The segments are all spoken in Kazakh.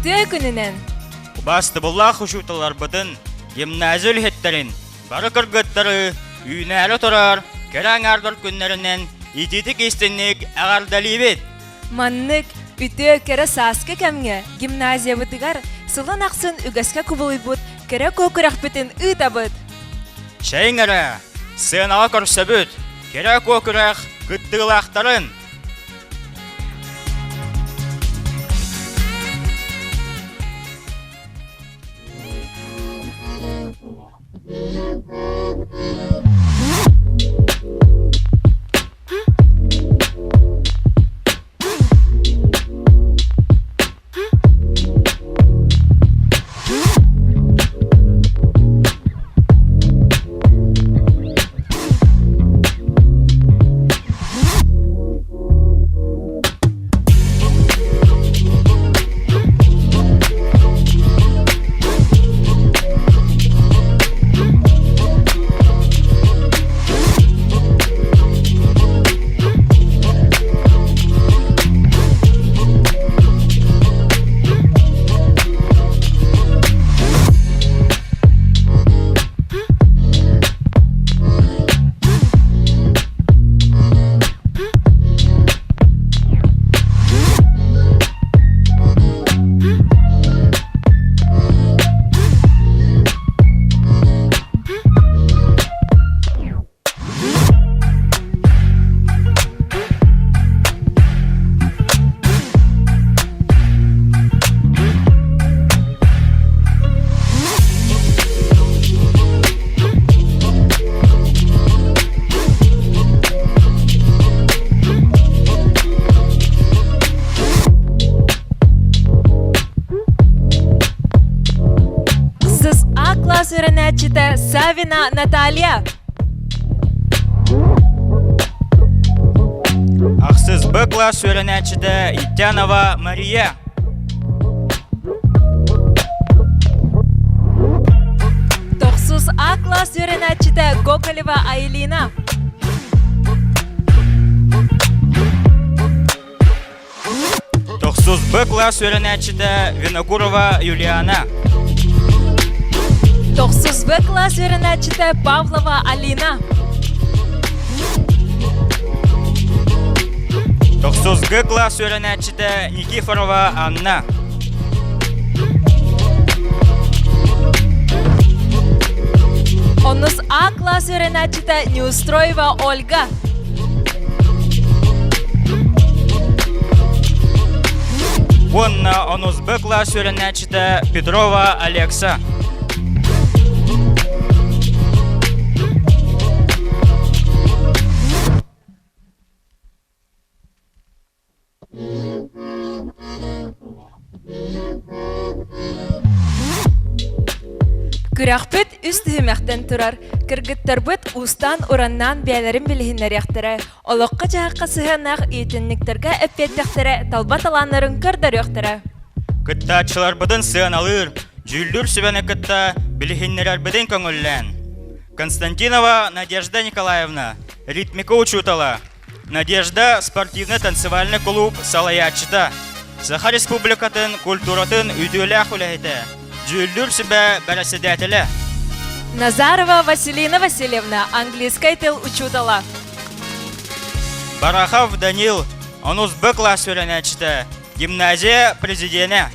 үтө күнүнен. Басты булла хушуталар бытын гимназия өлһеттерин бары кыргыттары үйнәрі турар кераң ардыр күннәрінен ититик истинник ағардалибет. Маннык үтө кере саска кемге гимназия бытыгар сылын ақсын үгәскә кубылыйбыт кере көкірәк бітін ытабыт. Шәйңәрі, сынаға көрсөбүт, кере көкірәк кыттығылақтарын. Öğrenci Savina Natalya. Ақсыз Б класс öğrenci Итянова Мария. Тоқсыз А класс öğrenci Гоголева Айлина. Тоқсыз Б класс öğrenci Винокурова Юлиана. Тоқсыз Б класс öğrenci Павлова Алина. Тоқсыз Г класс öğrenci Никифорова Анна. Оныз А класс öğrenci Неустроева Ольга. Онна оныз Б класс öğrenci Петрова Алекса. Күрәхпет үст хүмәктән турар. Кыргыттарбыт устан ураннан бәйләрен билһиннәр яктыра. Олоққа жаһакка сыһанак итенниктерге әппәттәхтәре талбат аланнарын көрдәр яктыра. Кыттачылар быдын сыан алыр. Жүлдүр сүбәне кытта билһиннәр быдын көңеллән. Константинова Надежда Николаевна, ритмика учутала. Надежда спортивно-танцевальный клуб Салаячта. Саха Республикатын культуратын үдүлә хуләйтә. Жүлдүр сүбә бәрәседәтеле. Назарова Василина Васильевна, английский тел учутала. Барахов Данил, онуз Б класс öğrenci, гимназия президенті.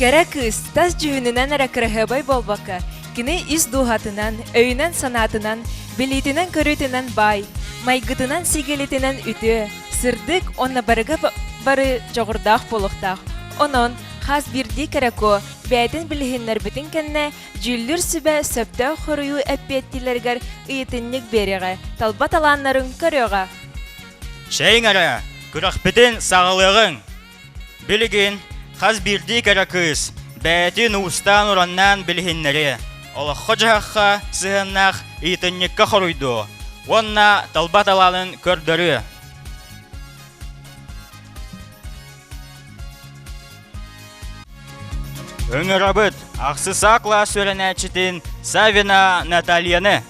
Кәрәкүз тас жүһүнүнән рәкрәһәбай болбака. Кини ис духатынан, өйнән санатынан, билетинен көрүтенән бай, майгытынан сигелетенән үтө, сырдык онна барыга бары жогырдак болуктак. Онон хас бирди кәрәко, бәйтен билһиннәр битен кенне, жүллүр сүбә сөптә хорую әппеттиләргә ыйтынник береге, талбат аланнарын көрөга. Шәйңәрә, күрәхпетен сагылыгың. Билген, хас бирди кәрәкүз, бәйтен устан ураннан билһиннәре. Олы ходжахха сыһыннах ыйтынникка хоруйду. Онна талбат аланын көрдөрү. Өңірабыт, ақсыса класс öğrenci Savina Natalya'ны.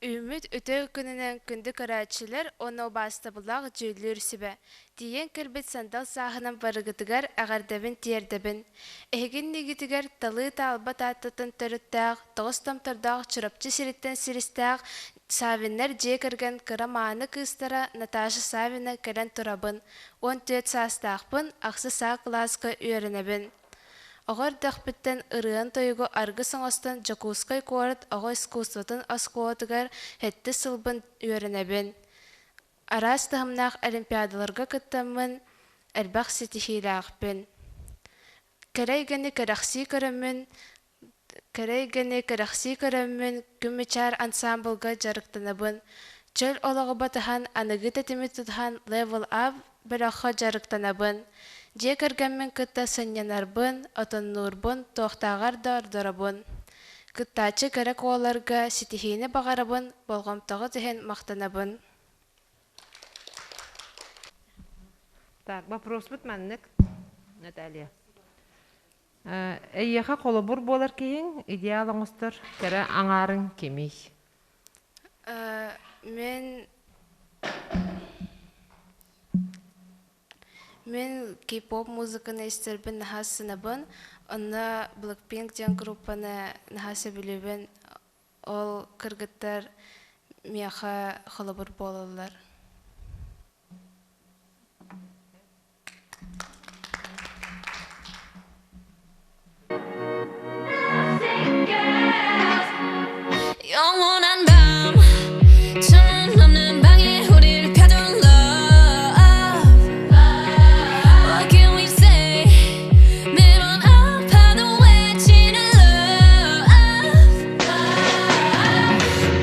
Үміт өте күнінен күнді көрәтшілер оны басты бұлақ жөйлер сүбі. Тиен кірбіт сандал сағынан барығытығар ағардабын тиердабын. Әгін негітігер талы талба таттытын түріттәғ, тоғыз тамтырдағ, чырапчы сиріктен сиристәғ, Савиннер же кірген кыраманы кыстара Наташа Савина кәрен тұрабын. Он төт састақпын, ақсы саа класқа үйерінебін. Оғыр дақпіттен ырыған тойғы арғы саңастан жакускай қуарыт оғы искусстватын асқуатығар хетті сылбын үйерінебін. Арас тағымнақ олимпиадаларға кыттамын, әлбақ сетихилағпын. Кәрейгені кәрақси көріммін, күммічар ансамблға жарықтанабын. Чөл олығы батыхан, анығы тәтімі тұтхан Level Up бір аққа жарықтанабын. Же кіргенмен кытта сынянарбын, отоннурбын, тоқтағар да ордорабын. Кыттачы кәрек оларға сетихейні бағарабын, болғамтағы деген мақтанабын. Так, вопрос бітмәннік, Наталья. Әйеға қолы бұр болар кейін, идеалыңыздар кәрі аңарын кемей. Мен кей-поп музыканы истербін нахасынабын, онна Blackpink ден группаны нахасы білібін, ол кыргыттар мияқа қолыбыр болылар. 영원한 밤 천은 없는 방에 우릴 가둔 love What can we say 매번 아파도 외치는 love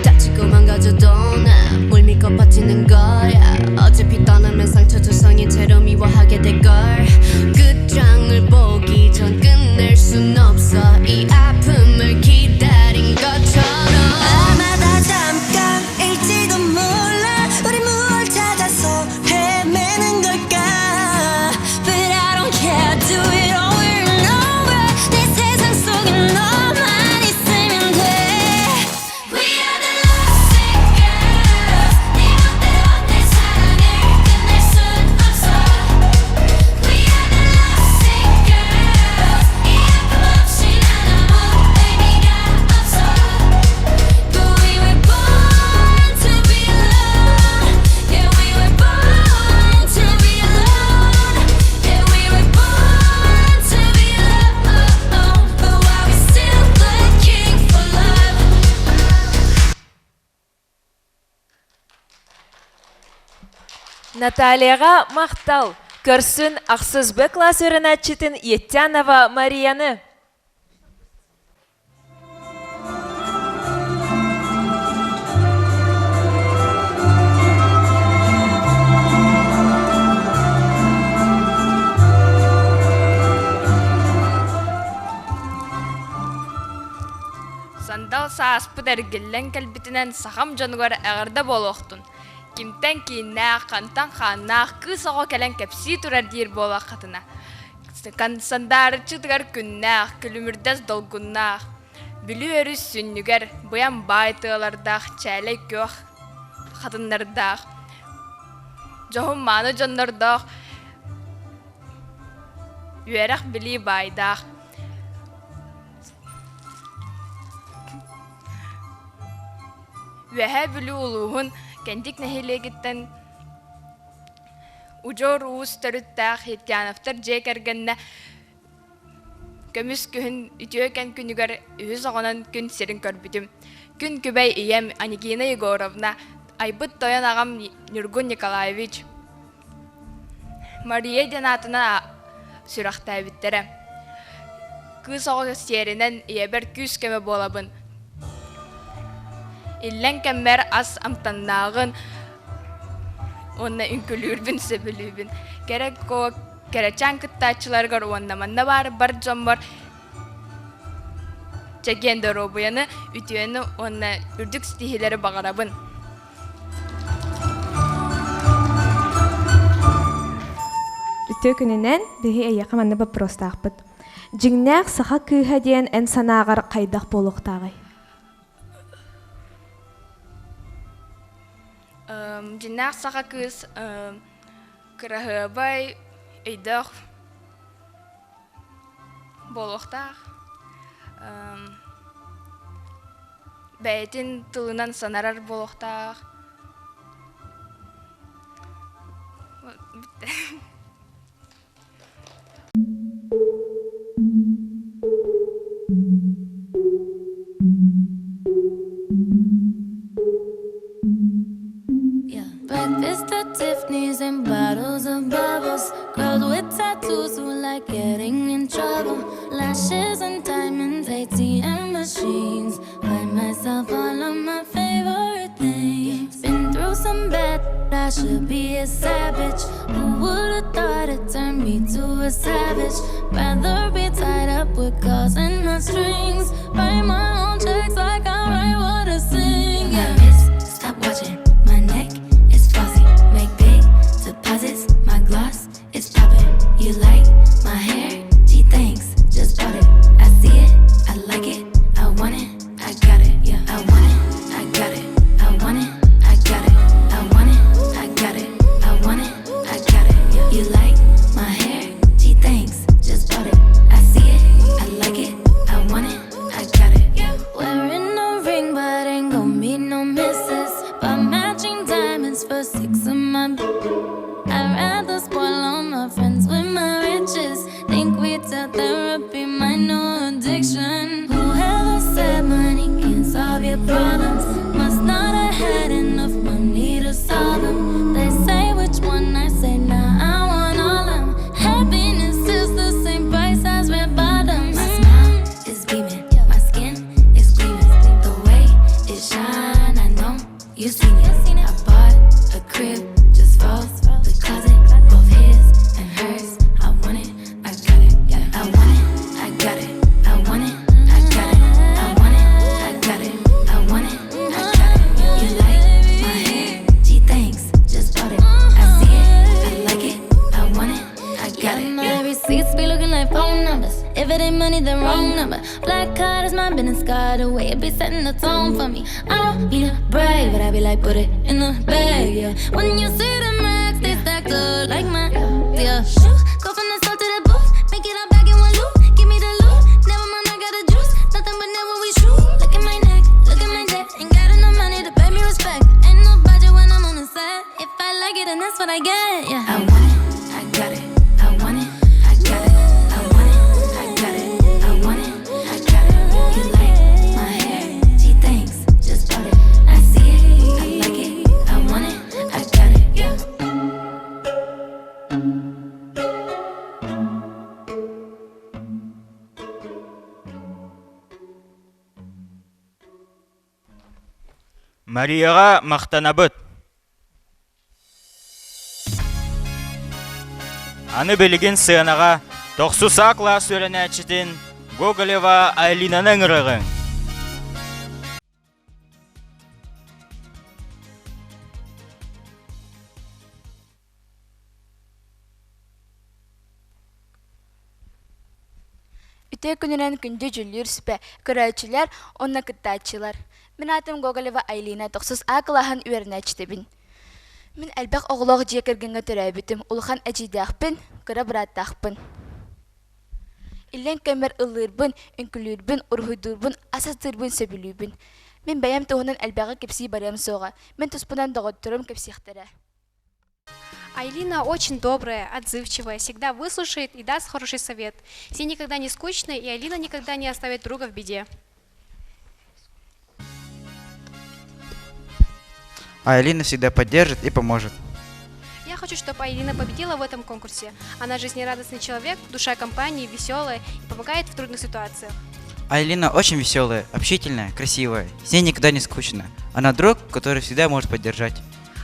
다치고 망가져도 난 뭘 믿고 버티는 거야 어차피 떠나면 상처 조성인 채로 미워하게 될걸 끝장을 보기 전 끝낼 순 없어 이 아픔을 기다린 것처럼 Натальяға мақтал. Көрсін ақсыз Б класс өрінәтчетін Еттянова Марияны. Сандал сааспы дәргіллән кәлбітінен сақам жануар әғырда болуқтын. Кимтен кейіннәқ, қантан қаннақ, кыз оғы кәлін кәпсі тұрар дейір болуақ қатына. Сандары чыдығар күннәқ, күлімірдәз долгуннақ. Бүлі өріс сүннігер, бұян байтығалардақ, чәлі көқ қатынлардақ. Жоғын маны жонлардақ, үйәрақ білі байдақ. Вәхә бүлі ұлуғын, кәндік нәхилегіттен ұжор ұғыз түріттәқ Еттяновтар жек әргенне көміс күхін үтіөкен күнігер үйіз оғынан күн серін көрбітім. Күн күбәй ием Анигина Егоровна, айбыт тойан ағам Нюргун Николаевич, Мария денатына сүрақта әбіттері. Кыз оғы серінен иебер күз көмі болабын. Иллен кәммәр ас амтаннағын, онна үнкілүрбін сөбілүбін. Керек ко керечан кыттачыларғар онна манна бар жон бар. Чәген робуяны үтіені онна үрдік стихилері бағарабын. Үтө күнінен бігі әйеқі манна вопрос-тақпыт. Жіңнәқ сақа күйхә дейін ән санағар қайдақ болуқтағай. Жиннах саха кыз кырахыбай өйдөх болохтах бәйтин тылынан санарар болохтах. Yeah. Breakfast at Tiffany's and bottles of bubbles. Girls with tattoos who like getting in trouble. Lashes and diamonds, ATM machines. Buy myself all of my favorite things. Been through some bad, I should be a savage. Who would've thought it turned me to a savage? Rather be tied up with calls and not strings. Write my own checks like I write what I sing. Yeah. My wrist, stop watching. My neck is flossy. Make big deposits. My gloss is popping. You like my hair? Gee, thanks. Just bought it. I see it. I like it. I want it. I got it. Yeah. I want it. I got it. I want it. I got it. I want it. I got it. I want it. I got it. Yeah. You like my hair? Gee, thanks. Just bought it. I see it. I like it. I want it. I got it. Yeah. Wearing a ring, but ain't gon' be no misses. But matching diamonds for 6 of my. I'd rather spoil all my friends with my riches. Think we tell therapy my new addiction. Whoever said money can solve your problems must not have had enough money to solve them. They say which one, I say nah, I want all them. Happiness is the same price as red bottoms. My smile is beaming, my skin is gleaming. The way it shine, I know you've seen it. I bought a crib just for the closet, both his and hers. I want it, I got it. Yeah, I want it, I got it. I want it, I got it. I want it, I got it. I want it, I got it. You like my hair? Gee, thanks. Just bought it. I see it, I like it. I want it, I got it. My receipts be looking like phone numbers. If it ain't money, then wrong number. Black card is my business card. The way it be setting the tone for me. I don't be to brag, but I be like, put it in the bag, yeah. When you see the max, they stacked up like my, yeah. Go from the south to the booth, make it all back in one loop. Give me the loot, never mind, I got the juice. Nothing but never we shoot. Look at my neck, look at my neck. Ain't got enough money to pay me respect. Ain't no budget when I'm on the set. If I like it, then that's what I get, yeah. I want it, I got it. I want it, I got it. I want it, I got it. I want it, I got it. You like my hair? Gee, thanks. Just bought it. I see it, I like it. I want it, I got it. Yeah. Марияға мақтанабыт. Аны білген сыянаға 90 класс өренәчітін Гоголева Айлинаның ырығын. Үтө күнүнен күндү жүллүр сүпе, көрәчилер, онна кыттачылар. Мен атым Гоголева Айлина 90 клаһын үрнәчтебин. Мен әлбәк оглог жекергенге төрәбитим, улхан әҗидәхпин, кыра браттахпин. Иллен көмөр ыллырбын, үнкүлүрбүн, урһуйдурбун, асатырбын сөбүлүбүн. Мен бәям тоһунан әлбәгә кепси барам сога. Мен туспунан доготтурум кепсихтере. Айлина очень добрая, отзывчивая, всегда выслушает и даст хороший совет. С ней никогда не скучно, и Айлина никогда не оставит друга в беде. Айлина всегда поддержит и поможет. Я хочу, чтобы Айлина победила в этом конкурсе. Она жизнерадостный человек, душа компании, веселая и помогает в трудных ситуациях. Айлина очень веселая, общительная, красивая. С ней никогда не скучно. Она друг, который всегда может поддержать.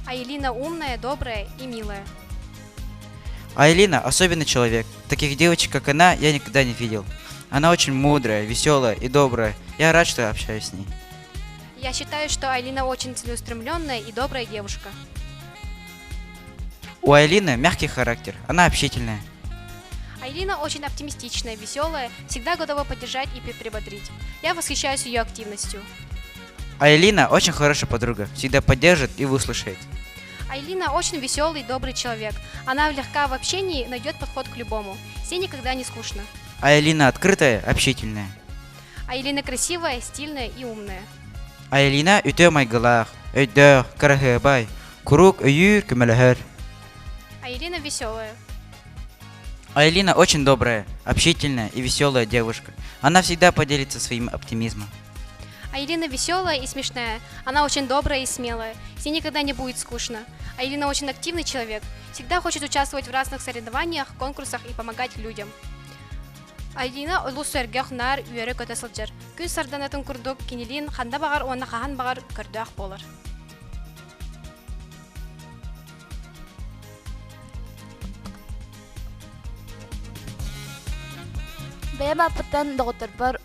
Айлина умная, добрая и милая. Айлина особенный человек. Таких девочек, как она, я никогда не видел. Она очень мудрая, веселая и добрая. Я рад, что общаюсь с ней. Я считаю, что Айлина очень целеустремленная и добрая девушка. У Айлины мягкий характер. Она общительная. Айлина очень оптимистичная, веселая, всегда готова поддержать и приободрить. Я восхищаюсь ее активностью. Айлина очень хорошая подруга, всегда поддержит и выслушает. Айлина очень веселый и добрый человек. Она легка в общении, найдет подход к любому. С ней никогда не скучно. Айлина открытая, общительная. Айлина красивая, стильная и умная. Айлина үтө майгылах, өйдө, карахыбай, курук өйүр күмөлөһөр. Айлина веселая. Айлина очень добрая, общительная и веселая девушка. Она всегда поделится своим оптимизмом. Айлина веселая и смешная. Она очень добрая и смелая. С ней никогда не будет скучно. Айлина очень активный человек. Всегда хочет участвовать в разных соревнованиях, конкурсах и помогать людям. Айлина улус сөргөх нар үйөрө көтө сылжыр. Күн сарданатын курдук кинилин ханда багар уонна хахан багар көрдөөх болар. Бәйім апыттан доғытыр бар,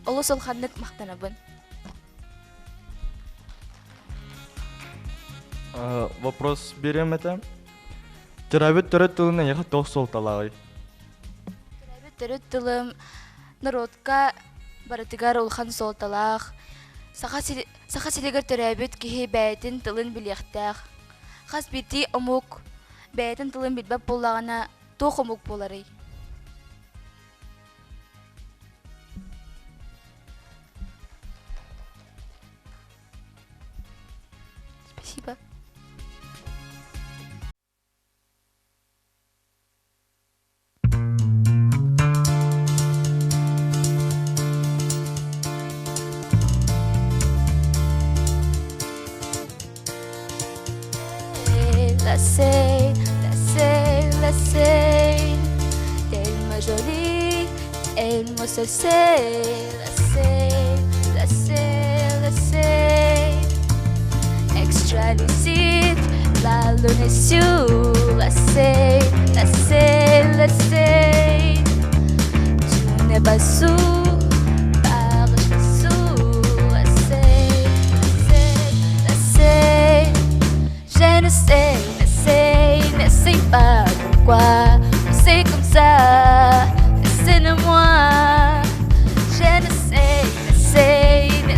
олыс олханнык мақтанабын. Вопрос берем это. Терабит төрөт тылына яха тоқ сол талағай. Төрөт тылым народка баратыгар олхан сол талақ. Саха селегер төрәбіт кихи бәйтін тылын білектәқ. Қас бити омук бәйтін тылын білбәп болағына тоқ омук боларай. Спасибо. La scène, tellement jolie, elle me se sait. La scène, extra lucide, la lune est sur la scène. Tu n'es pas sous, par sous la scène. Je ne sais pas pourquoi, c'est comme ça, laissez-le-moi. Je ne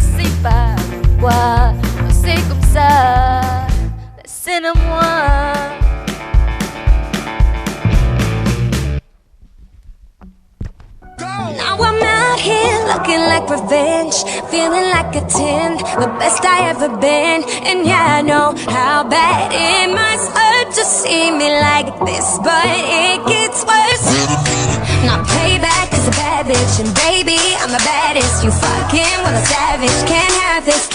sais pas pourquoi, c'est comme ça, laissez-le-moi. Now I'm out here looking like revenge, feeling like a 10, the best I ever been. And yeah, I know how bad it must hurt to see me like this, but it gets worse. Now payback is a bad bitch, and baby, I'm the baddest. You fucking with a savage, can't have this.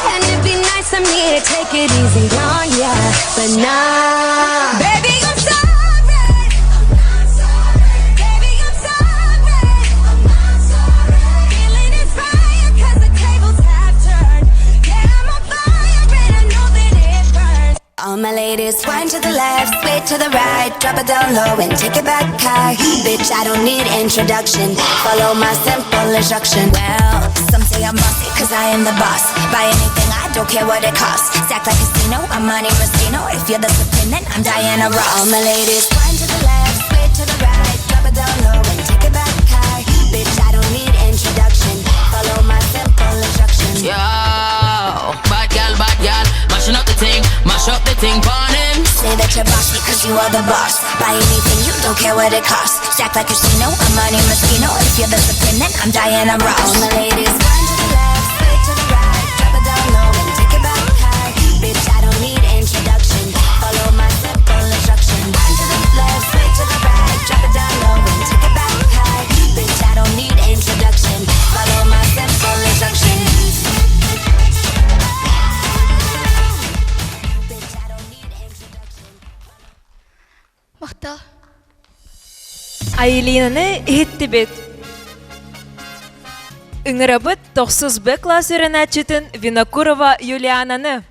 And it'd be nice of me to take it easy on ya, but nah, baby, I'm sorry. All my ladies, wind to the left, sway to the right, drop it down low and take it back high. Bitch, I don't need introduction, follow my simple instruction. Well, some say I'm bossy, cause I am the boss. Buy anything, I don't care what it costs. Stack like casino, I'm Monte Rustino. If you're the supreme, then I'm Diana Ross. All my ladies, wind to the left, sway to the right, drop it down low and take it back high. Bitch, I don't need introduction, follow my simple instruction. Yo, bad gal, mashing up the thing, mash up the thing, burn him. Say that you're bossy cause you are the boss. Buy anything, you don't care what it costs. Stack like casino, I'm Monte Rustino. If you're the supreme, then I'm Diana Ross. All my ladies, wind to the left, sway to the right, drop it down low and take it back high. Bitch, I don't need introduction, follow my simple instruction. Wind to the left, sway to the right, drop it down low and take it back high. Bitch, I don't need introduction, follow my simple instruction. Мақтал. Айлинаны ихитти бит. Үңірабыт 9Б класс өрінәтчетін Винокурова Юлиананы.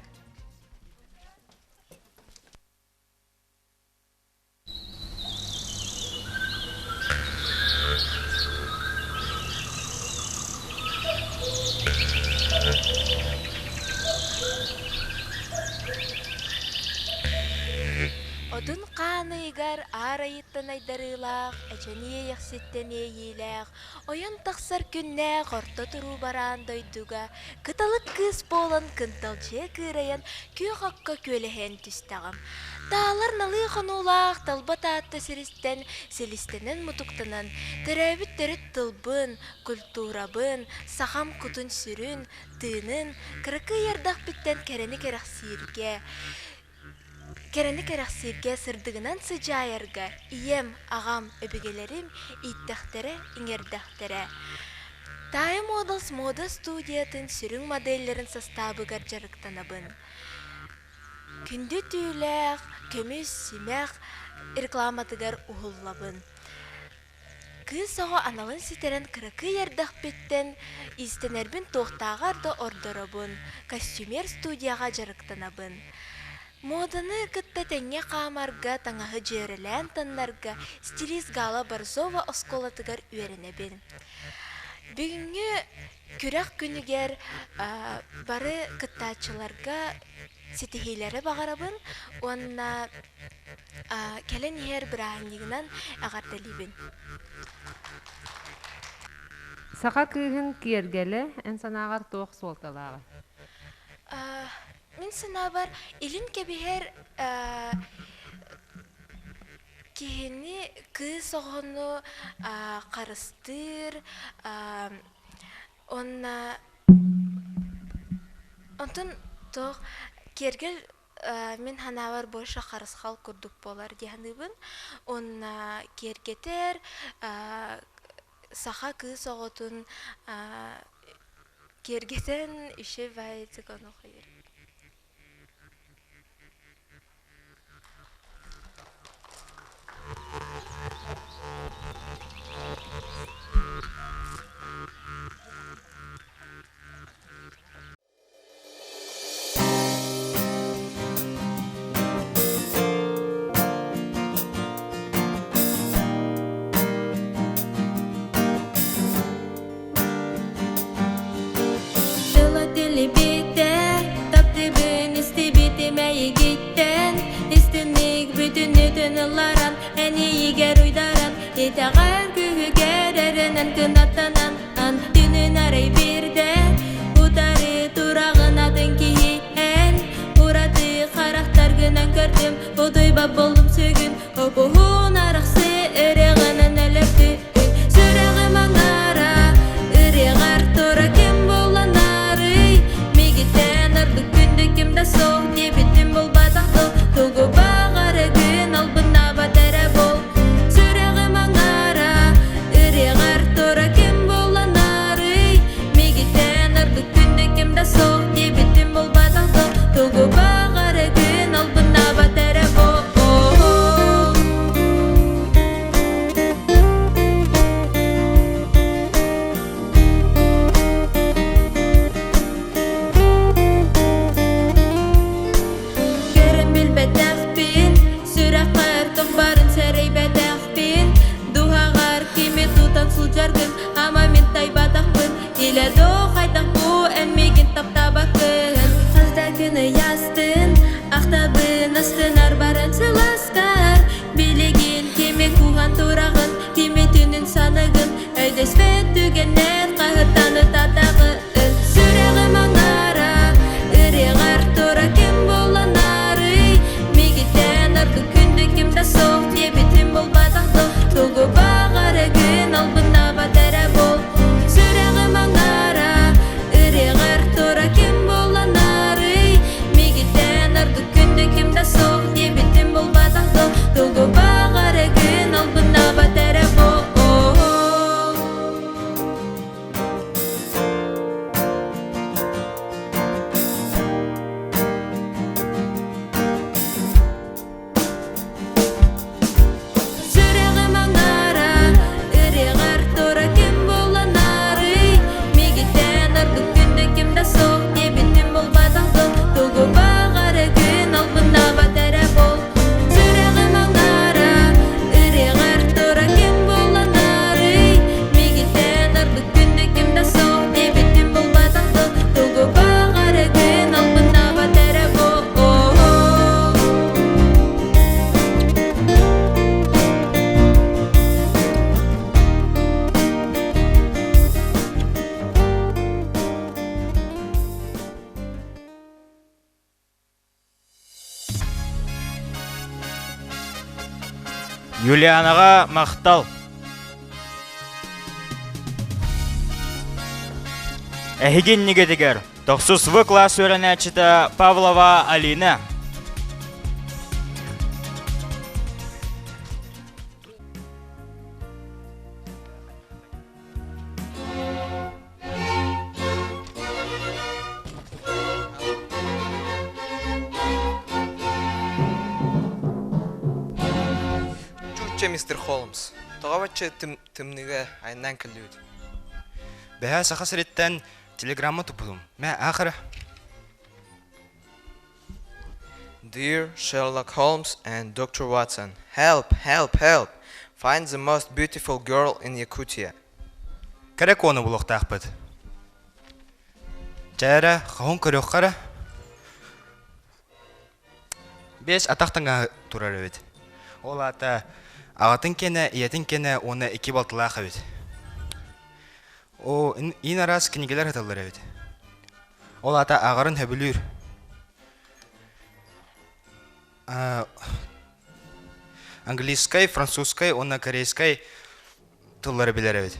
Одын қан аныйгар арайыттан айдарылақ, әчәне яқсеттен eyіләқ, ойын тақсар күнне қорта тұру баран дойдуға, кыталық кыз болан кынталчы кырайын күй қаққа көліхен түстағым. Дағалар налы қонулақ талбат атты сірістен, селістенен мұтуқтынан, тәрәбіттері тылбын, культурабын, сақам құтын сүрін, тыынын, кірікі ердақ біттен кәрені керақсирге сырдығынан сыжайырға, ием, ағам, өбігелерім, иттәқтері, иңердәқтері. Тайы Models мода студиятын сүрін модельлерін составыгар жарықтанабын. Күнді түйіләқ, көміз, симәқ, рекламатыгар ұғыллабын. Кыз соғы аналын сетерен кірікі ердақ беттен, истенербін тоқтағарды ордырабын, костюмер студияға жарықтанабын. Моданы кытта тәңе қамарға, таңағы жерілән таңнарға, стилист Гала Барзова осколатыгар үйерінебін. Бүгінгі күрәк күнігер бары кыттачыларға сетихейлері бағарабын, онна кәлін ер бірағынығынан ағардалибін. Сақа күйін кергелі, ән санағар тоқ солталағы. Мен сана бар, илін кәбігер кені кыз оғыны қарыстыр, онтын тоқ кергел мен ханавар бойша қарысқал күрдік болар дегенібін, онна кергетер сақа кыз оғытын кергетен үші бәйдік оны қойыр. Итағар күйігер әрінен күнаттанан түнін арай берді Утары турағын атын кейен Урады қарақтар күнін көрдім Удойба болым сөгін Опуғын арықсы үріғынын әліпті Сүріғі маңара үріғар тұра кем боланары Мегіттен ұрды күнді кімді соқ Дебітім бол батақты Тұғы бағары күн албына батәрі бол Юлианаға мақтал. Әхеген негедігер, 9 класс өрінәчіті Павлова Алина. Чучче, мистер Холмс. Тоғаватчы тымныға айнан кілдуді. Бәе сақас реттен телеграмма тұпылым. Мә ақыры. Dear Sherlock Holmes and Dr. Watson, help, help, help. Find the most beautiful girl in Yakutia. Кәрек оны бұлықта ақпыд. Жәрі, қауын көрек қары. Бес атақтыңа тұрар өйд. Ол ата ағатын кені, иетін кені оны 2 балтылақ өйд. О, ин арас книгелер хаталар өйд. Ол ата ағарын хөбілір. Английской, французской, оны корейской тыллары білер өйд.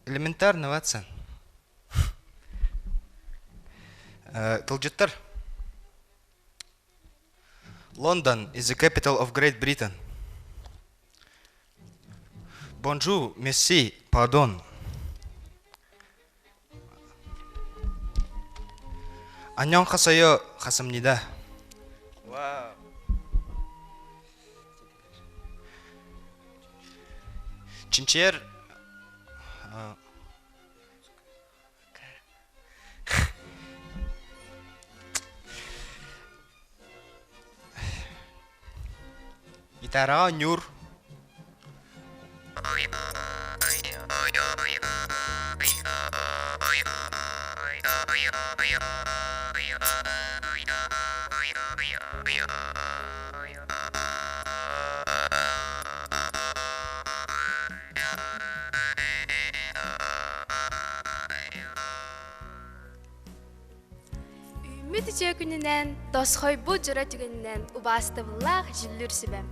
Элементарно, Ватсон. Тылжыттар. London is the capital of Great Britain. Bonjour, merci, pardon. 안녕하세요, 가슴니다. Wow. 진짜 Гитара Нюр. Үміт жөкінінен, досхой бұ жыра түгінінен ұбасты бұллақ жүллүр сүбәм.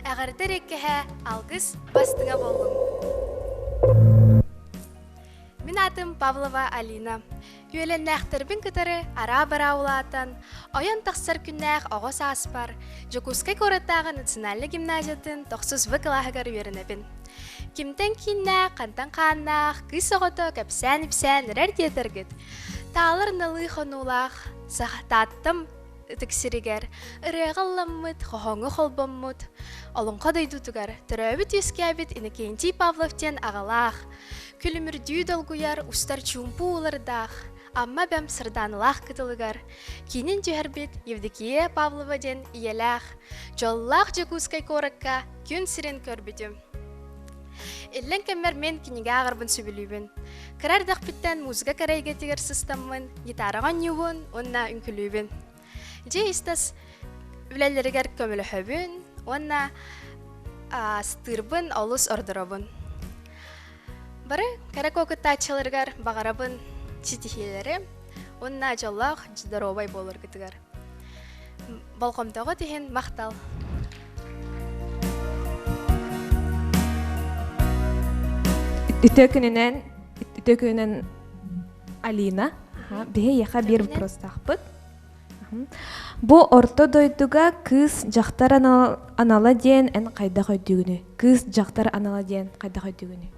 Әғірді реккеһе алғыз бастыңа болғым. Мен атым Павлова Алина. Үйелен нәқтірбін кітары ара-бара улаатан, ойын тақсар күннәқ оғыз аспар, Жокускай кораттағы национальный гимназиятын 9 клаһыгар үйерінебін. Кимтен киннәқ, қантан қаннақ, кыз оғыты көпсән-іпсән рәр детергіт. Таалыр нылы қонулақ, сақтаттым тіксірігер, ырығылыммыт, қоғыңы қолбыммыт. Олыңқа дойдутугар, түрәбіт ескәбіт Иннокентий Павловтен ағалақ. Күлімірдүй долгуяр устар чумпу олырдақ. Амма бәм сырданылақ кытылыгар. Кейнен жүйәрбіт Евдокия Павловаден иеләқ. Жоллақ Жокускай коракка күн сирен көрбітім. Эллен кәммәр мен кенеге ағырбын сөбілүйбін. Кірардақ біттен музыка кәрайге тегер сыстамын, гитараған юғын, онна үнкілүйбін. Же истас үләлерігер көмілі хөбін, онна стырбын, олыс ордырабын. Бары кәрек оқытта ачалыргар бағарабын читихелері, онна жоллақ жыдаробай болыр күтігер. Балқомтағы теген мақтал. Үтөкүнен Алина, бе яха бир вопрос тақпыт. Бу орто дойдуга кыз жақтар анала ден эн қайда қойдугуны. Кыз жақтар анала ден қайда қойдугуны.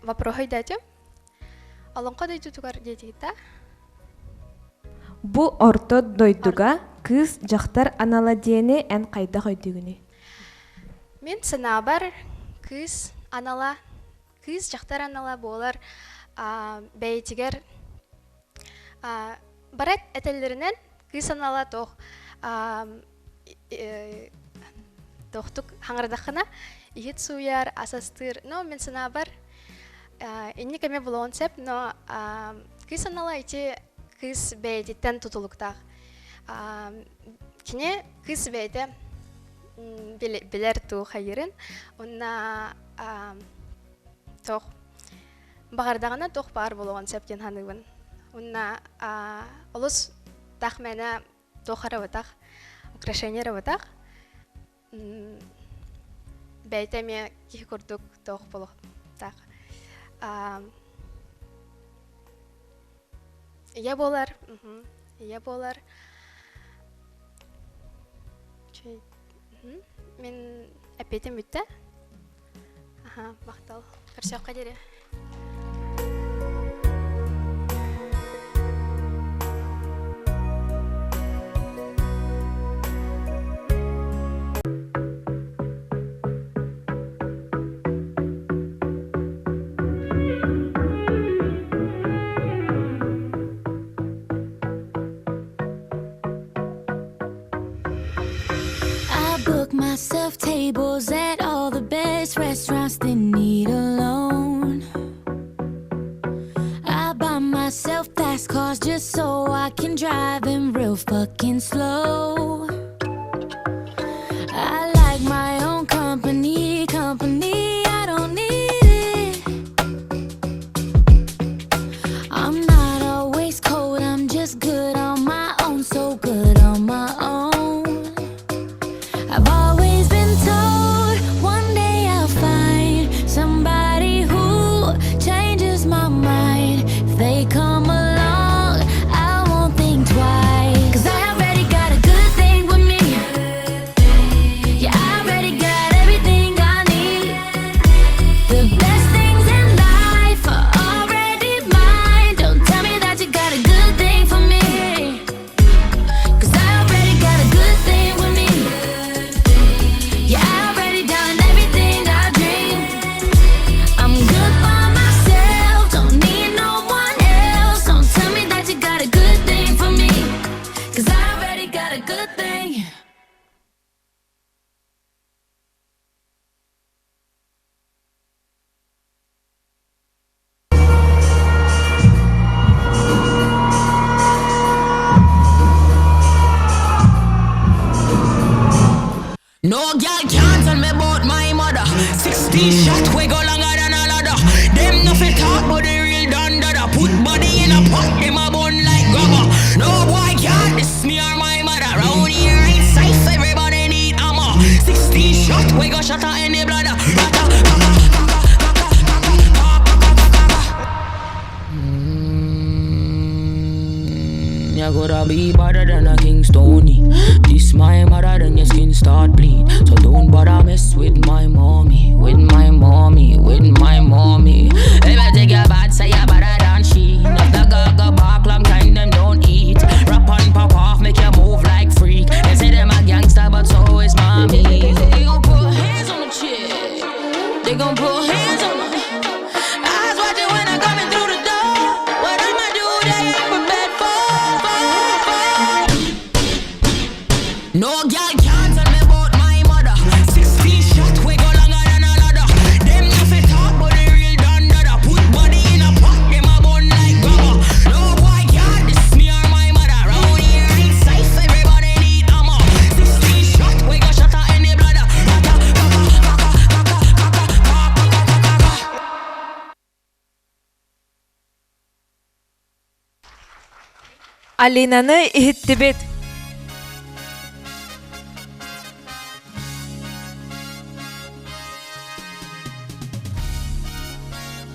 Вопрос ойдатым. Олонқа дойдугар дедейта. Бу орто дойдуга кыз жақтар анала дені эн қайда қойдугуны. Мен сынабар кыз анала, кыз жақтар анала болар бәйтігер барат әтелерінен кыз анала тоқтық хаңырдақына ет суяр, асастыр. Но мен сынабар инне кәме болуын сәп, но кыз анала ете кыз бәйтеттен тұтылықтақ. Кене кыз бәйті білер тұу қайырын, онна тоқ Бағардағына тоқ бар болуған сәптен ханығын. Онна олыс тақ мәні тоқары бұтақ, украшениері бұтақ. Бәйтәме ки көрдік тоқ болу. Ия болар. Ия болар. Мен әпетім үтті. Мақтал. Көрсеу қадері. Book myself tables at all the best restaurants that need a loan. I buy myself fast cars just so I can drive them real fucking slow. I like my own company, I don't need it. I'm not always cold, I'm just good on my own, so good on my own. I've always been told one day I'll find somebody who changes my mind. If they come along, I won't think twice. 'Cause I already got a good thing with me. Yeah, I already got everything I need. The best things in life are already mine. Don't tell me that you got a good thing for me. 'Cause I already got a good thing with me. Yeah, I already done everything I dream. I'm good by myself, don't need no one else. Don't tell me that you got a good thing for me. 'Cause I already got a good thing. No girl can't tell me about my mother. 16 shot we go longer than a ladder. Them nothing talk but the real dada. Put body in a pot, them a bun like grabber. No boy can't diss me or my mother. Round here ain't safe, everybody need armor. 16 shot we go shot her in the bladder. You gotta be better than a Kingstoni. This my mother, then your skin start bleed. So don't bother mess with my mommy, with my mommy, with my mommy. If I take your bad, say you better than she. If the gaga bark long time, them don't eat. Rap and pop off, make you move like freak. They say them a gangster, but so is mommy. They gon' put hands on the chick. They gon' put hands on the. Eyes watching when I coming through the door. What I'ma do, they ain't prepared for. No girl can't tell me about my mother. 16 shot we go longer than a ladder. Them nothing talk but the real dada. Put body in a pot, them a bun like grabber. No boy can't diss me or my mother. Round here ain't safe, everybody need armor. 16 shot we go shot her in the bladder. Алинаны иһиттибит.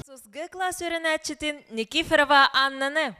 Сузгы класс өренәтчетин Никифорова Аннаны.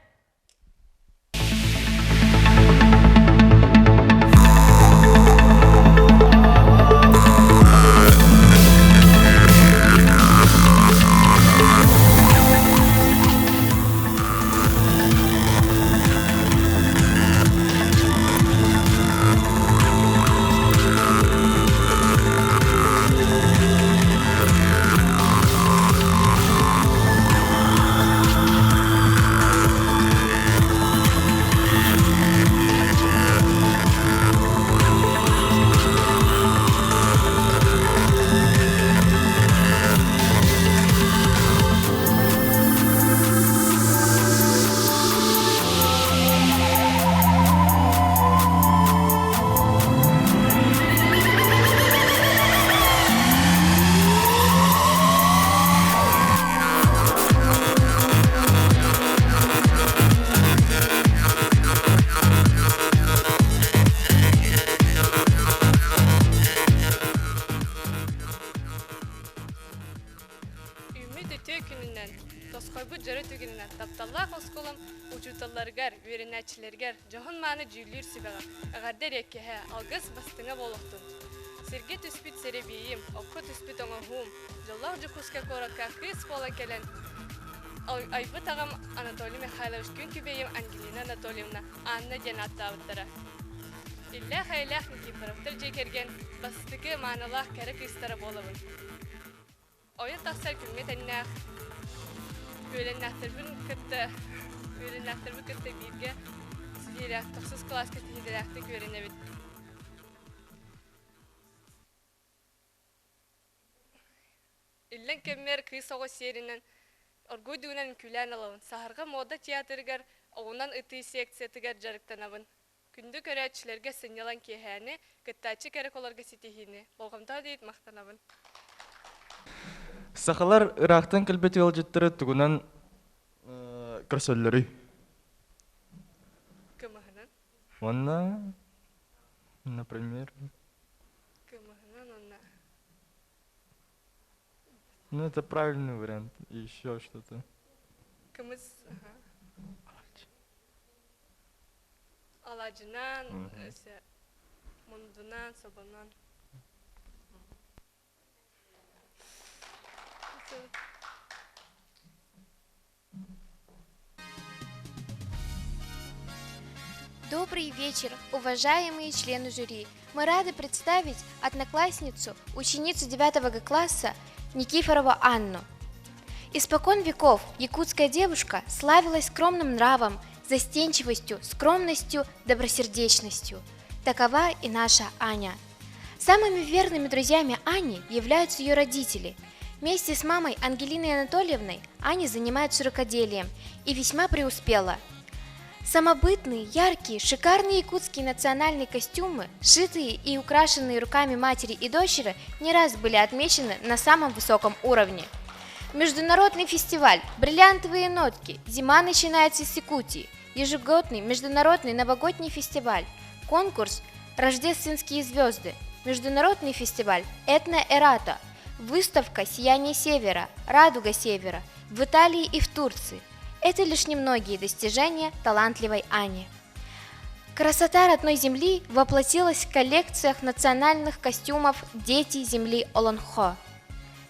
үтө күнүнөн тоскойбу жары түгүнүнөн тапталлах осколом учуталларгар үйренәчилергер жохон маны жүйлүр сибага агардер эккеһе алгыс бастыңа болохтун сирге түспүт серебийим окко түспүт оңохум жоллах жукуска коракка кыз бола келен айбы тагам Анатолий Михайлович күн күбейим Ангелина Анатольевна Анна ден аттабыттара Иллах айлах Никифоровтар жекерген бастыгы маналах кәрі кыстары болабын. Ойы тақсар күлме тәннәқ өленнәқтірбін күтті бирге сүйерәк тоқсыз класс күттігілерәқті көріне бит. Иллен кеммер кыз оғы серінен оргу дүгінен күлән алауын. Сахарға мода театрыгар оғынан ыты секциятыгар жарықтанабын. Күнді көрәтшілерге сынялан кехәне, кыттачы кәрік оларға сетихіне. Болғымта дейд мақтанабын. Сақалар Ирақтан кілбет ел жеттірі түгінен көрсөллері. Кымығынан? Онна, например. Кымығынан онна. Ну, это правильный вариант. И еще что-то. Кымыз, Алажынан, мұндынан, собанан. Добрый вечер, уважаемые члены жюри. Мы рады представить одноклассницу, ученицу 9 класса Никифорову Анну. Испокон веков якутская девушка славилась скромным нравом, застенчивостью, скромностью, добросердечностью. Такова и наша Аня. Самыми верными друзьями Ани являются ее родители. Вместе с мамой Ангелиной Анатольевной Аня занимается рукоделием и весьма преуспела. Самобытные, яркие, шикарные якутские национальные костюмы, сшитые и украшенные руками матери и дочери, не раз были отмечены на самом высоком уровне. Международный фестиваль «Бриллиантовые нотки. Зима начинается с Якутии», ежегодный международный новогодний фестиваль, конкурс «Рождественские звезды», международный фестиваль «Этно-Эрата», выставка «Сияние Севера», «Радуга Севера» в Италии и в Турции. Это лишь немногие достижения талантливой Ани. Красота родной земли воплотилась в коллекциях национальных костюмов «Дети земли Олонхо».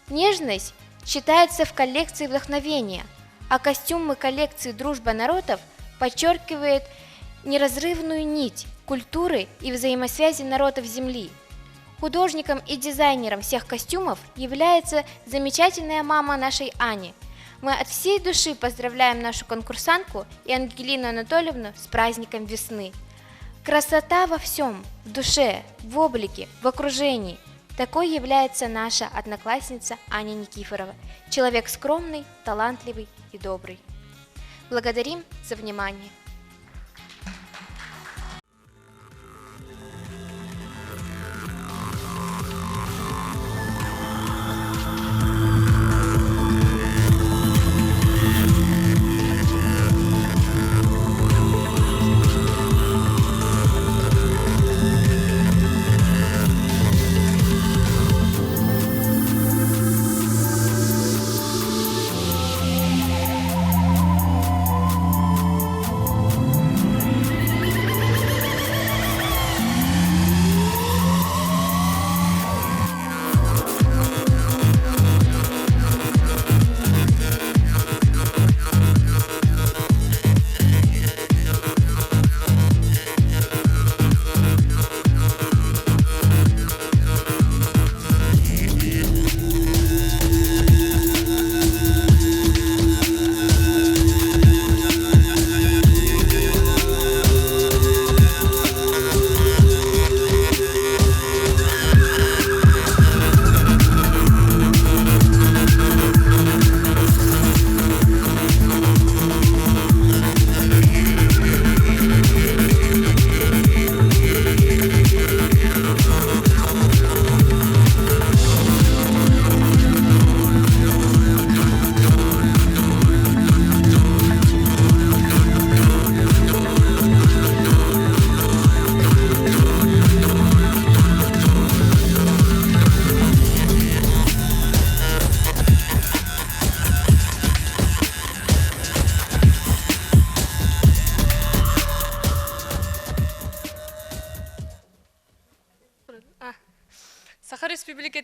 Нежность считается в коллекции вдохновения, а костюмы коллекции «Дружба народов» подчеркивают неразрывную нить культуры и взаимосвязи народов Земли. Художником и дизайнером всех костюмов является замечательная мама нашей Ани. Мы от всей души поздравляем нашу конкурсантку и Ангелину Анатольевну с праздником весны. Красота во всем, в душе, в облике, в окружении. Такой является наша одноклассница Аня Никифорова. Человек скромный, талантливый и добрый. Благодарим за внимание.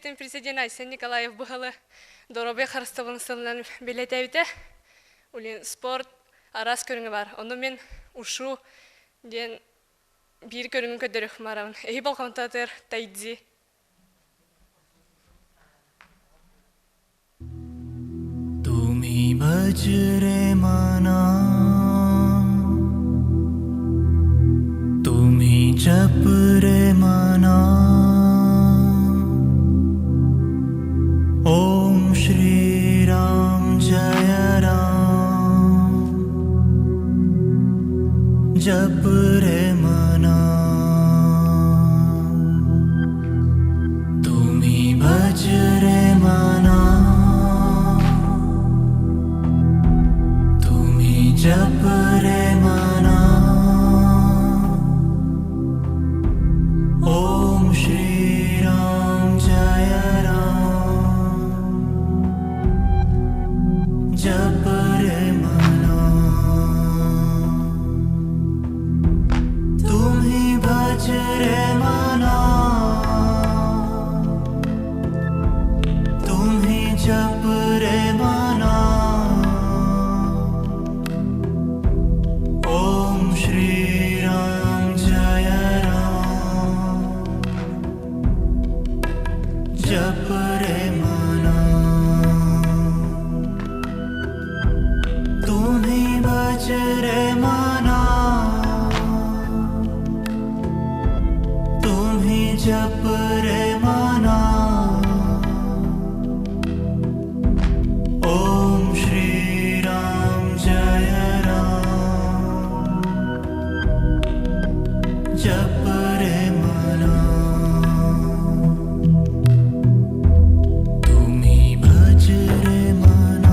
Республикатын президент Айсен Николаев бұғалы Доробай Харыстабын сылынан билетәйді. Улин спорт арас көріңі бар. Оны мен ушу ден bir көріңі көдірік марамын. Эй балқантатыр тайдзи. Tumi bajre mana, tumi japre mana. Om Shri Ram Jaya Ram, japre mana. Tumi bajre mana, japre mana. Om Shri Ram Jaya Ram, japre mana. Tumhi bajre mana, tumhi japre mana. Om Shri Ram Jaya Ram, japre mana. Tumhi bajre mana, tumhi japre mana. Om Shri Ram Jaya Ram, japre mana. Tumi bajre mana, tumi japre mana. Om Shri Ram Jaya Ram, japre mana. Tumi bajre mana,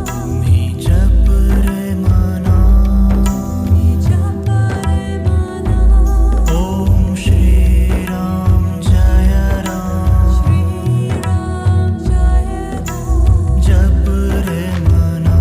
tumi japre mana. Om Shri Ram Jaya Ram, japre mana.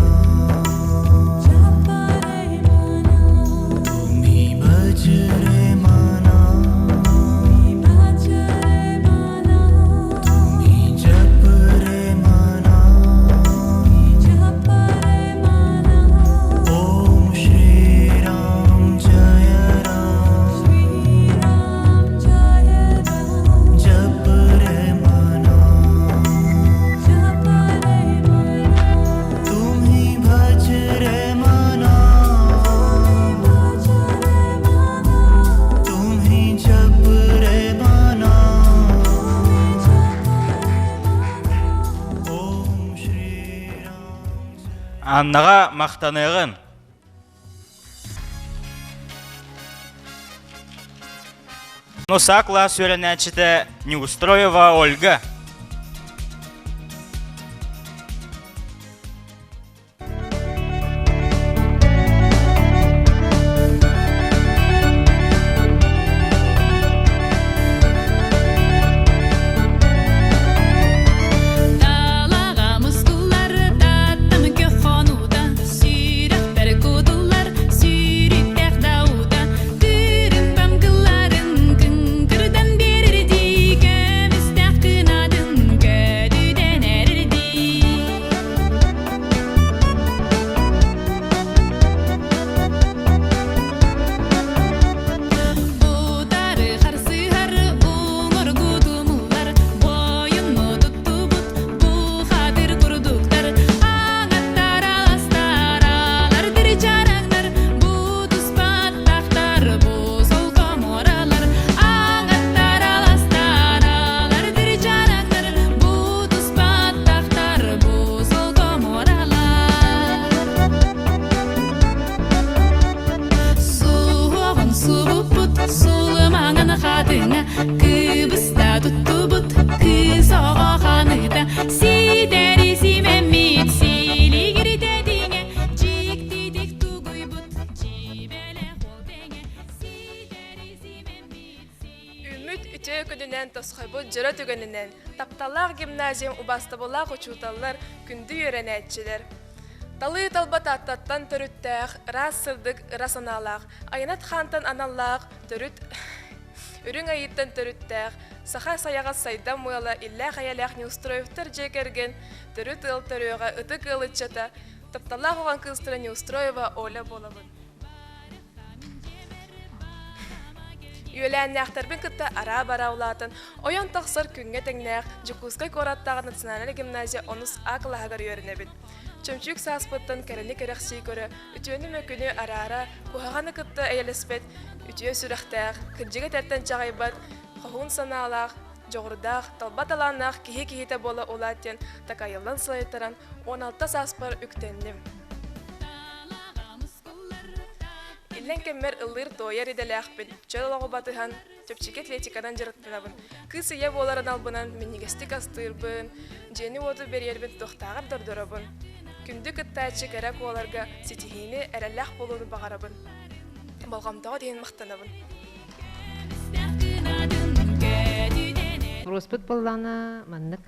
Tumhi bajre mana, tumhi japre mana. Om Shri Ram. Аннаға мақтанығын. Нусакла сөйленәчіті Неустроева Ольга. Далаға мұскулар таттым көк қонуда, сүйректер кудулар, сүйректер дауда. Түрін бамгыларын күңкірден берірді, көмістәк қынадын көдуден әрірді. Бұтары қарсығар оңыр күдумылар, бойын мұтытты бұт, бұқадыр күрдіктар. Аңаттар аластар, алар бір жараңдар, бұт ұспаттақтар, бұзыл коморалар. Аңаттар аластар, алар бір жараңдар, бұт ұспаттақтар, бұзыл коморалар. Суығын суып бұт, сұлымаңын қатыңа, кыбыста тұтты бұт, кыз оға қаныда. Сидері симемит, силигiri дедіңе, жиктидік тугуй бұт, жибеле қол деңе. Сидері симемит, Үміт үтө күнінен тосқайбы жыры түгінінен. Тапталақ гимназиум убастабылақ учуталар күнді үйренәтчілер. Талы талбат аттаттан төрүттәх, рас сырдык, расаналақ. Айнат хантан аналлақ, төрүт Үрүң айыттан төрүттәк, саха саяға сайдан мыйла иллә хаялах не устроивтар жекерген, төрүт ыл төрөга ытык ылычата, тапталах оған кыстыра не устроева оля болабын. Юләннәхтәрбен кытта ара бара улатын, оян тақсыр күнге тәңнәк, Жукускай кораттағы национальный гимназия онус ақылағар үйерінебін. Чөмчүк сааспыттан кәріні кәрәқсей көрі, үтіөні мөкіні ара-ара, кухағаны кытта әйелеспет, үтіө сүріқтәқ, күнжіге тәрттен жағайбат, қоғын саналақ, жоғырдақ, талбат аланақ, кихи-кихите бола олаттен, такайылдан сылайтаран, 16 сааспар үктеннім. Иллен кеммер ыллыр тояр иделяхпин, чөлоғы батыхан, төпчеке атлетикадан жырыттынабын. Кыз ие боларын албынан, меннигестик астырбын, жени оду берербин тоқтағыр дордорабын. Күнді кыттачы кәрәк оларға сетихини әрәлләқ болуны бағарабын. Балғамдағы дейін мақтанабын. Проспыт боллана маннык.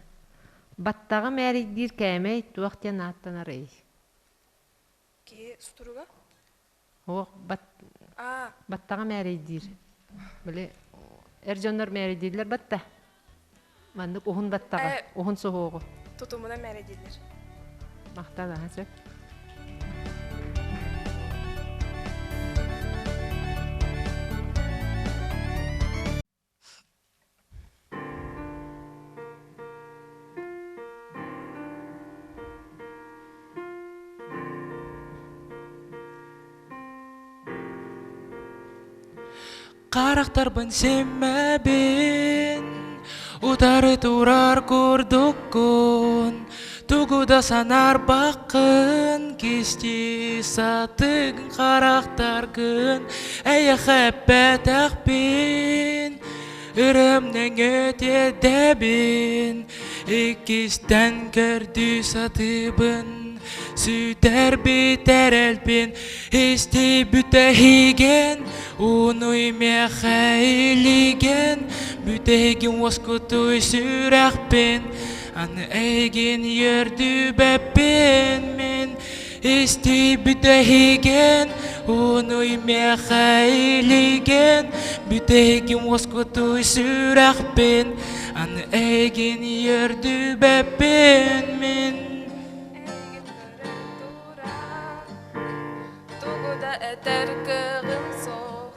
Баттағы мәриддир кәмей туақтен аттанар ей. Ке стуруга? Оқ, баттағы мәриддир. Біле, әржонлар мәриддирлер батта. Маннык оғын баттаға, оғын соғуғы. Тутумuna мәриддирлер. Мақтан ағасы. Қарақтарбын семмәбін, ұтары тұрар көрдіккін, тұғыда санар бақын, кесте сатығын қарақтарғын, әйі қәппәт әқпен, үрімнің өте дәбін, екестен көрді сатыбын. Süter biter elbin, isti bütehigen, unuyme hayligen, bütehigen waskutu sürahbin, an egin yerdü beppin min, isti bütehigen, unuyme hayligen, bütehigen waskutu sürahbin, an egin yerdü beppin min. Әтәр кығым соқ,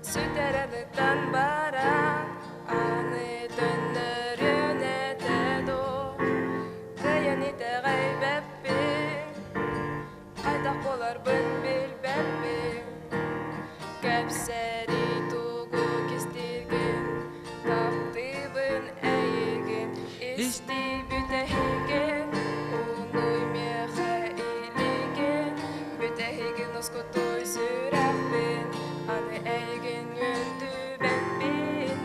сүтәрәліктен бара, аны төннөрен әтәді, күйен ите ғайбәппен, қайдақ болар бұн білбәппен, кәпсәри туғы кестірген, таптыбын әйеген, істі бүтәхеген, ұной меға илеген, бүтәхеген осқытой сүрәппен, аны әйген өрді бәппен,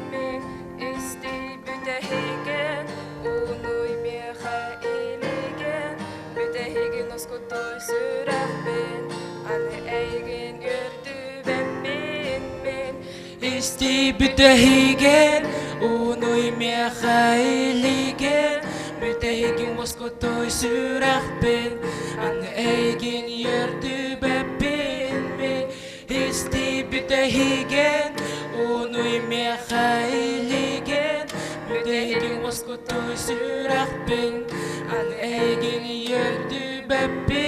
істі бүтәхеген, ұной меға илеген, бүтәхеген осқытой сүрәппен, аны әйген өрді бәппен, істі бүтәхеген, ұной меға илеген, бүтәхеген осқытой сүрәппен, аны әйген өрді бәппен, істі бүтәхеген, ұной меға илеген, бүтәхеген осқытой сүрәппен, аны әйген өрді бәппен.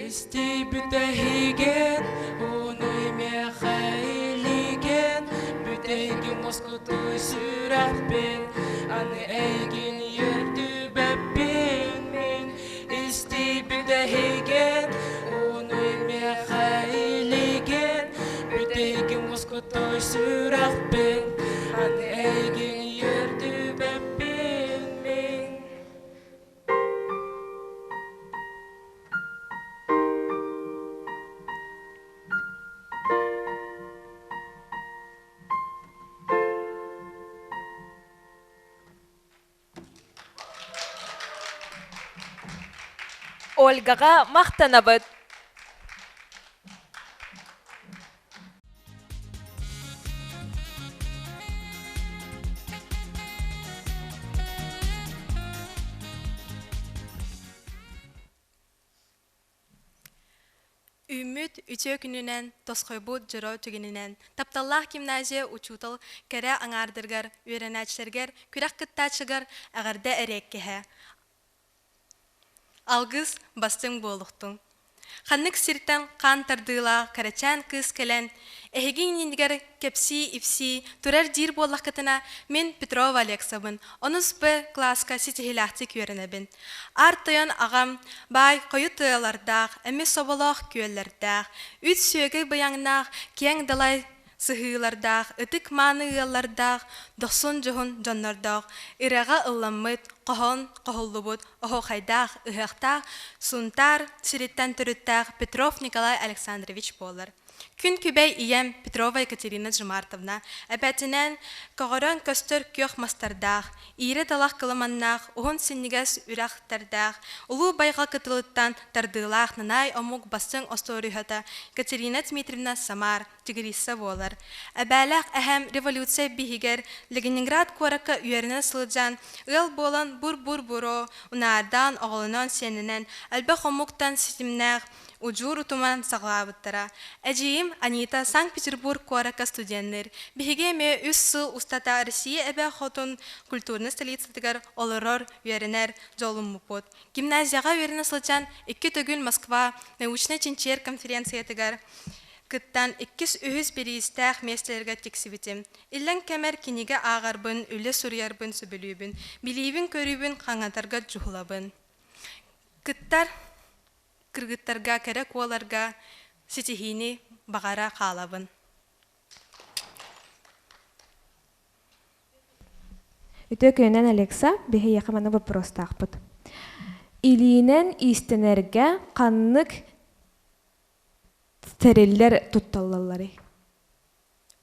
Істі бүтәхеген, ұной меға илеген, бүтәхеген осқытой сүрәппен, аны әйген өрді бәппен. Істі бүтәхеген, ұной меға илеген, бүтәхеген осқытой сүрәппен, аны әйген өрді бәппен. Ольгаға мақтанабыт. Үміт үтө күнінен тосқойбут жыро түгінінен тапталлах гимназия учутал кәрі аңардыргар, үйренәчілергер, күрәк кыттачыгар ағарда әреккеһе. Алгыз бастың болуқтың. Ханнык сиртен қан тардыла, карачан кыз келен, эхегин ниндигер кепси ипси, турар дир боллах кытына мен Петрова Алексабын, онус б класска ситихилахти көрінебін. Артыян ағам бай қойы тыялардақ, әмі соболақ көллердақ, үт сөгі баяңнақ, кең далай сыхылардақ, ытык маны ыяллардақ, доқсын жоғын жоннардақ, ыраға ылламыт, қохон, қохоллубут, охо қайдақ, ыхақтақ, сунтар, сиреттен түріттақ Петров Николай Александрович болар. Күн күбәй ием Петрова Екатерина Жмартовна, әбәтінен коғырын көстір күйіқ мастардақ, иері далақ қылыманнақ, оғын сеннігес үрақтардақ, ұлу байға кытылыттан тардылақ нанай омук басың осторыхата Екатерина Дмитриевна Самар, тигриса болар. Әбәләқ әхәм революция бігігер Ленинград қораққа үйеріне сылыджан, ыл болан бұр-бұр-бұро, ұнардан оғылынан сенінен, әлбәқ омуктан сетімнәқ, Уджур утуман сағлабыттара. Әжейім Анита Санкт-Петербург қуарака студенттер. Бігеге ме үс сыл устата Россия әбә хотын культурны столицатыгар олырор үйерінер жолым мұпот. Гимназияға үйеріне сылчан 2 түгіл Москва научный чинчер конференциятыгар. Кыттан 200 берістәқ местелерге тексібітім. Иллен кәмер кенеге ағарбын, үлі сұрыярбын сөбілюбін, білейбін көрібін қаңатарға жұғылабын. Кыттар кыргыттарга керек оларга сетихини бағара қалабын. Үтө көнен Алекса беге яқаманы вопрос тақпыт. Илинен истенерге қаннык тереллер тутталлалары.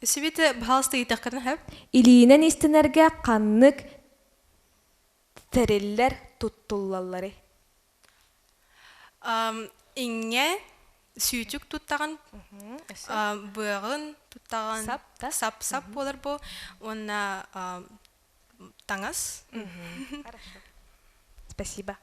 Үсібеті бағалысты етіққаны әп? Илинен истенерге қаннык тереллер тутталлалары. Инге сүйтік туттаған, бұғын туттаған, сап болар бұл, оны таңыз. Спасибо.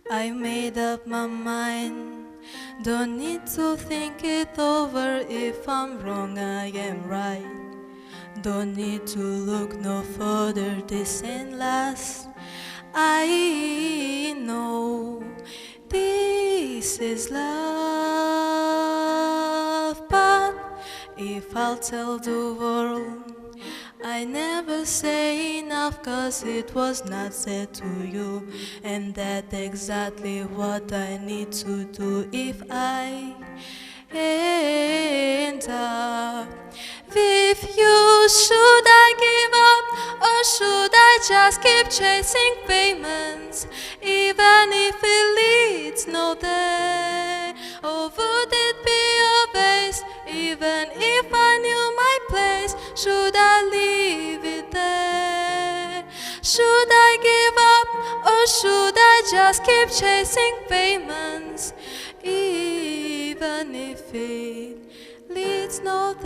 I made up my mind, don't need to think it over. If I'm wrong, I am right. Don't need to look no further, this ain't last. I know this is love, but if I'll tell the world, I never say enough, 'cause it was not said to you, and that's exactly what I need to do if I end up with you. Should I give up, or should I just keep chasing payments, even if it leads nowhere? Or would it be a waste, even if I knew my place? Should I leave it there? Should I give up, or should I just keep chasing payments, even if it leads nowhere?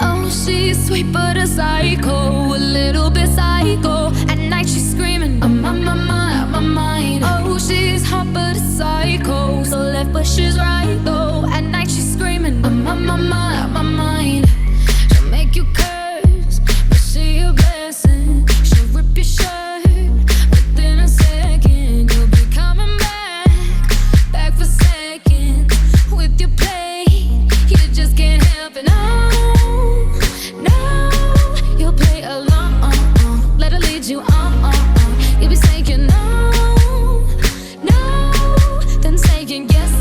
Oh, she's sweet but a psycho, a little bit psycho. At night she's screaming, I'm on my mind. Oh, she's hot but a psycho, so left but she's right though. At night she's screaming, I'm on my mind. She'll make you curse, but she a blessing. She'll rip your shirt within a second. You'll be coming back for seconds with your play. You just can't help it. No, you'll play along. Let her lead you on. You'll be saying no, then saying yes,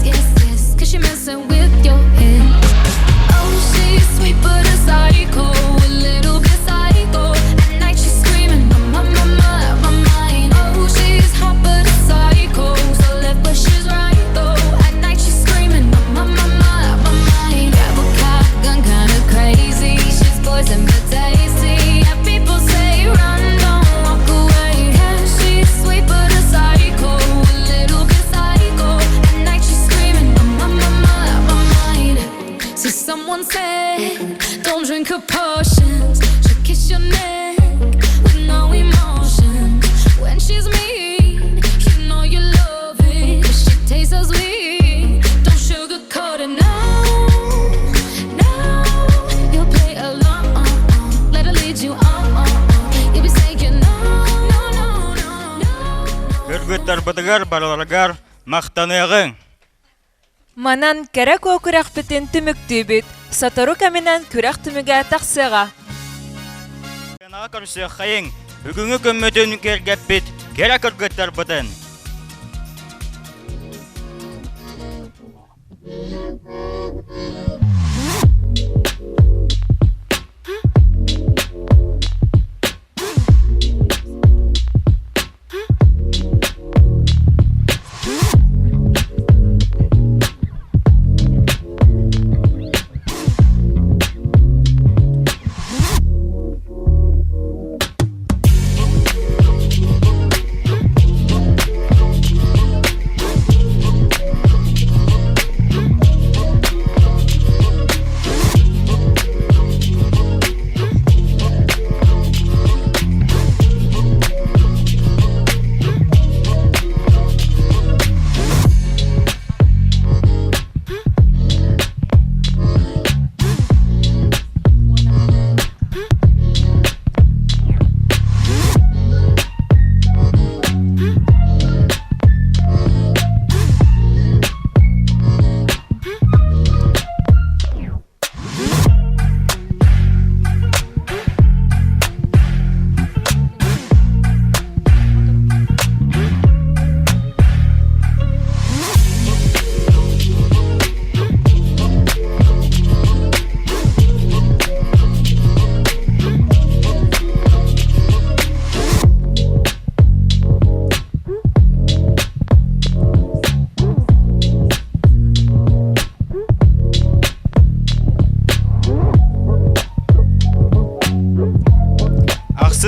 'cause you're messing with your head. Oh, she's don't drink her potions. She'll kiss your neck with no emotion. When she's mean, you know you love it. 'Cause she tastes so sweet. Don't sugarcoat it, no, no. You'll play along, let her lead you on. You'll be saying no, no, no, no, no. Кыргыттар бытыгар бараларгар мақтанығың. Манан керек окурак бітін түміктүбіт, сатору каминан күрек түміге тақсыға. Наға көрсі қайың, үгіңі көммөтін кергеп бит, керек кыргыттар бытын.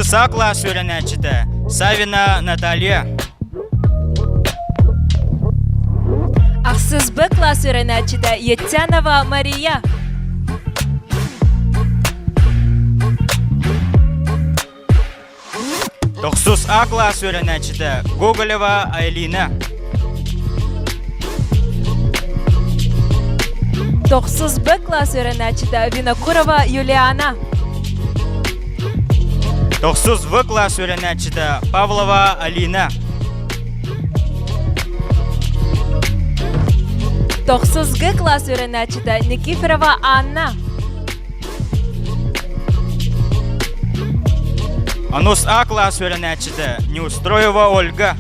Сакла сөйленәчіті, Савина Наталья. Ақсыз Б класс өйренәчіті, Еттянова Мария. Тоқсыз А класс өйренәчіті, Гоголева Айлина. Тоқсыз Б класс өйренәчіті, Винокурова Юлиана. Тоқсыз В класс өйренәчіті, Павлова Алина. Тоқсыз Г класс өйренәчіті, Никифорова Анна. Анус А класс өйренәчіті, Неустроева Ольга.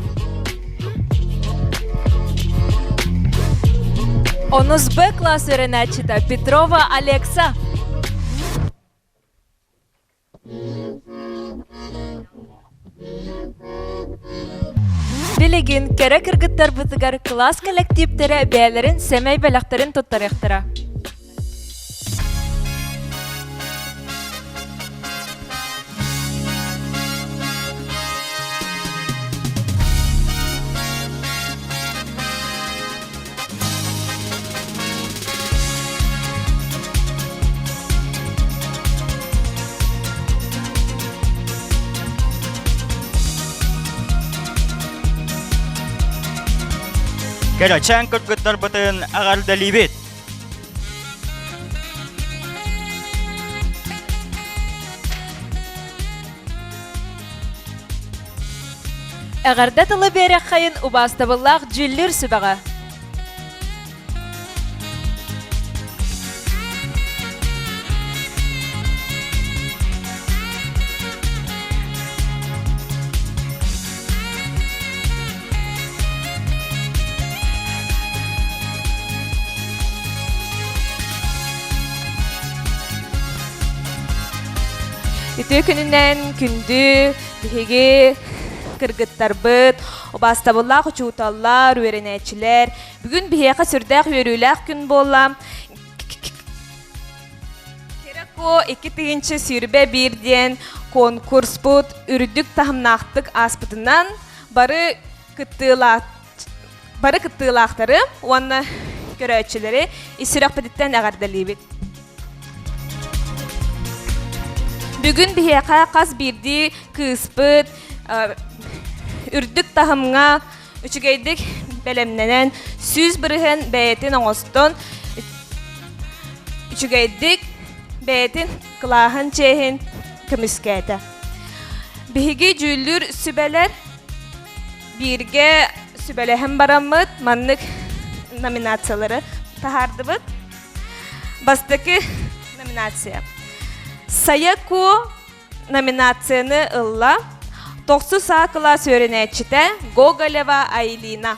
Онус Б класс өйренәчіті, Петрова Алекса. Билигин керек кыргыттар бытыгар класс коллективтері бәлерін сәмей бәләқтарын тұттарықтыра. Керачан кыргыттар бытын ағарды бит. Әғарда тылы бәрі қайын ұбастабыллақ жүллір сүбіға. Үтө күнінен күнді бігі кыргыттар бұд, обастабыллақ ұчуыталлар, өренәчілер. Бүгін бігі сүрдәқ өріләқ күн болам. Керек о, 2-тігінші сүрбе бірден конкурс бұд, үрдік тахымнақтық аспытынан бары кыттылақтары, оны көрәчілері исірек бідіттен әғардалі бід. Бүгін бihеқа қас бірді кыспыт, үрдік тахымға үчігейдік бәлемненен сүз біріхен бәйтін оңыстон үчігейдік бәйтін қылағын чейхін күміскәді. Биһиги жүллүр сүбәләр бирге сүбәләһен барамыт, маннык номинациялары тахардыбыт. Бастыки номинация. Саяку номинацияны ылла 9 класс öğrenecide Гоголева Айлина.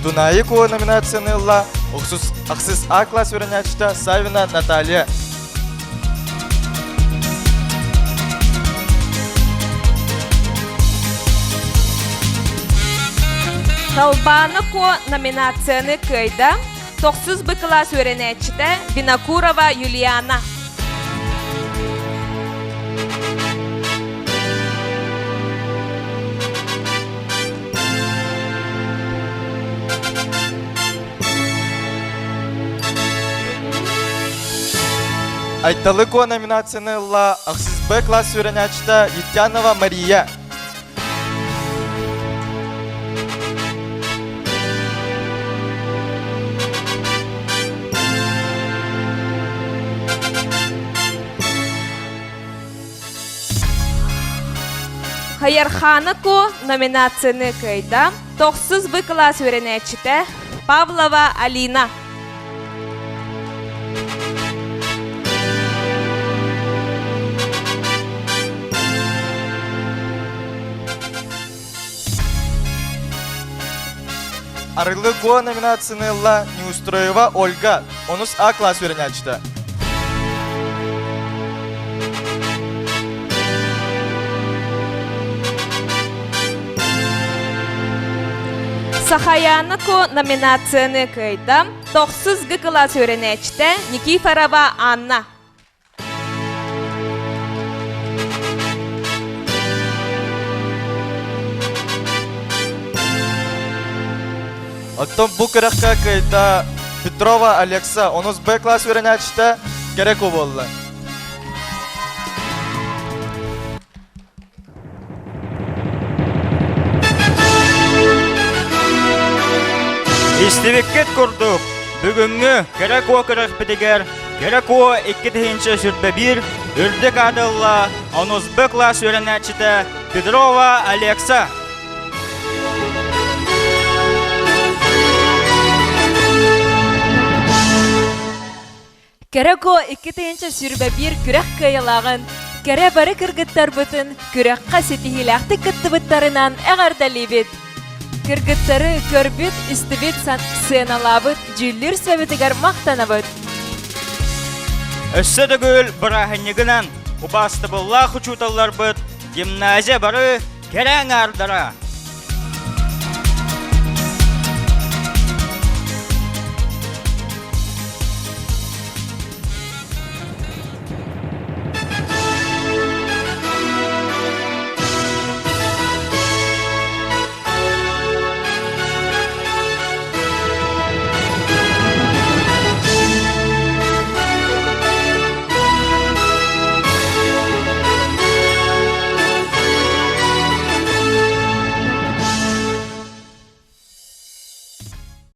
Дунаико номинацияны ылла Ақсыз А класс öğrenecide Савина Наталья. Толбаныко номинацияны кыйда 9 класс öğrenecide Винокурова Юлиана. Айталыко номинацияны ылла Ақсыз Б класс öğrenecide Етянова Мария. Хаярханыко номинацияны кыйда 9 класс öğrenecide Павлова Алина. Арылыко номинацияны ылла Неустроева Ольга. 10 А класс öğrenecide. Сахаяныко номинацияны кыйда 9 класс öğrenecide Никифорова Анна. Оттон бу кыракка кыйда Петрова Алекса. 10 Б класс öğrenecide Кереку болла. İstivikket kurduk. Бүгүнгү Кереку кырак битигер Кереку 2-нче сүрбе 1 үрдік адылла 10 Б класс öğrenecide Петрова Алекса. Кереко 2-нче сүрбе 1 күрәк кыйлагын кере бары кыргыттар бутын күрәк касетихиләхти кыттыбыттарынан әгәрдәлибит. Кыргыттары көрбүт истибит сценалабыт жүллүр сөбетигер мактанабыт. Өссө дөгүл бирахыннигынан убасты булла хучуталлар бит гимназия бары керәң ардара.